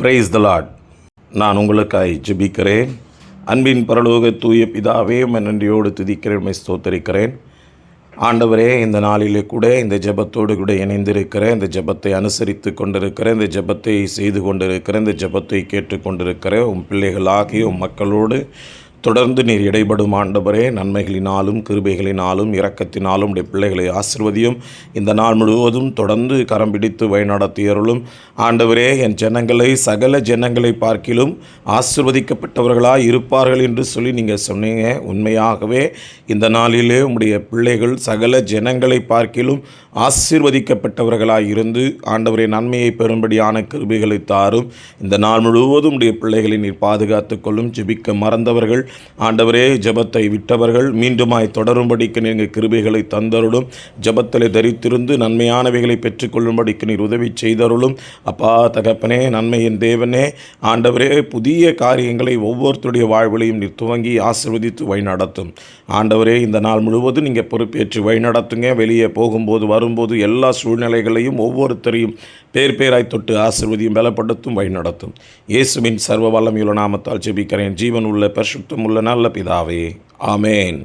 Praise the Lord. நான் உங்களுக்காய் ஜெபிக்கிறேன். அன்பின் பரலோக தூய பிதாவே, நன்றியோடு துதிக்கிறேன், ஸ்தோத்தரிக்கிறேன். ஆண்டவரே, இந்த நாளிலே கூட இந்த ஜெபத்தோடு கூட இணைந்திருக்கிறேன், இந்த ஜெபத்தை அனுசரித்து கொண்டிருக்கிறேன், இந்த ஜெபத்தை செய்து கொண்டிருக்கிறேன், இந்த ஜெபத்தை கேட்டுக்கொண்டிருக்கிறேன். உம் பிள்ளைகளாகிய உம் மக்களோடு தொடர்ந்து நீர் இடைபடும் ஆண்டவரே. நன்மைகளினாலும் கிருபைகளினாலும் இரக்கத்தினாலும் உடைய பிள்ளைகளை ஆசிர்வதியும். இந்த நாள் முழுவதும் தொடர்ந்து கரம் பிடித்து வழிநடத்தியருளும் ஆண்டவரே. என் ஜனங்களை சகல ஜனங்களை பார்க்கிலும் ஆசிர்வதிக்கப்பட்டவர்களாக இருப்பார்கள் என்று சொல்லி நீங்கள் சொன்னீங்க. உண்மையாகவே இந்த நாளிலே உம்முடைய பிள்ளைகள் சகல ஜனங்களை பார்க்கிலும் ஆசீர்வதிக்கப்பட்டவர்களாக இருந்து ஆண்டவரே நன்மையை பெறும்படியான கிருபைகளை தாரும். இந்த நாள் முழுவதும் உடைய பிள்ளைகளை நீர் பாதுகாத்து கொள்ளும். ஜெபிக்க மறந்தவர்கள் ஆண்டவரே, ஜெபத்தை விட்டவர்கள் மீண்டுமாய் தொடரும்படிக்கு நீங்கள் கிருபைகளை தந்தருளும். ஜெபத்தில் தரித்திருந்து நன்மையானவைகளை பெற்றுக்கொள்ளும்படிக்கு நீர் உதவி செய்தருளும். அப்பா தகப்பனே, நன்மையின் தேவனே, ஆண்டவரே, புதிய காரியங்களை ஒவ்வொருத்தருடைய வாழ்விலையும் நீர் துவங்கி ஆசீர்வதித்து வழிநடத்தும். ஆண்டவரே, இந்த நாள் முழுவதும் நீங்கள் பொறுப்பேற்று வழிநடத்துங்க. வெளியே போகும்போது வரும்போது எல்லா சூழ்நிலைகளையும் ஒவ்வொருத்தரையும் பேர் பேராய் தொட்டு ஆசீர்வதியும் பலப்படுத்தும் வழிநடத்தும். இயேசுவின் சர்வ வல்லமையுள்ள நாமத்தால் ஜெபிக்கிறேன், ஜீவன் உள்ள பரிசுத்தம் உள்ள நல்ல பிதாவே, ஆமேன்.